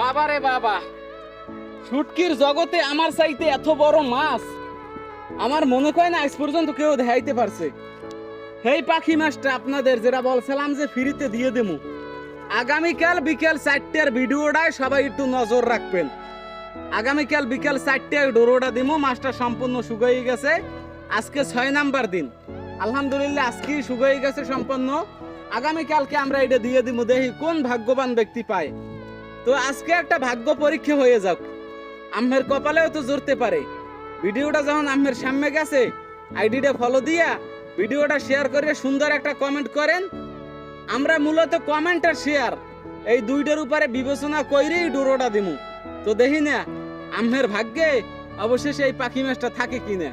বাবা রে বাবা, শুটকির জগতে আমার চাইতে এত বড় মাছ আমার মনে হয় না আজ পর্যন্ত কেউ দেখাইতে পারছে। এই পাখি মাছটা আপনাদের যেটা বলছিলাম যে ফ্রিতে দিয়ে দেবো, আগামীকাল বিকেল 4টার ভিডিওটায় সবাই একটু নজর রাখবেন। আগামীকাল বিকেল 4টায় ডোরোটা দিমু। মাছটা সম্পূর্ণ শুকিয়ে গেছে। আজকে 6 নাম্বার দিন, আলহামদুলিল্লাহ আজকেই শুকিয়ে গেছে সম্পূর্ণ। আগামীকালকে আমরা এটা দিয়ে দিব, দেখি কোন ভাগ্যবান ব্যক্তি পায়। তো আজকে একটা ভাগ্য পরীক্ষা হয়ে যাক, আম্মের কপালেও তো জড়তে পারে। ভিডিওটা যখন আম্মের সামনে গেছে, আইডিটা ফলো দিয়া ভিডিওটা শেয়ার করে সুন্দর একটা কমেন্ট করেন। আমরা মূলত কমেন্ট আর শেয়ার এই দুইটার উপরে বিবেচনা কইরেই ডোরোটা দিমু। তো দেখি না আম্মের ভাগ্যে অবশেষে এই পাখি মাছটা থাকে কিনা।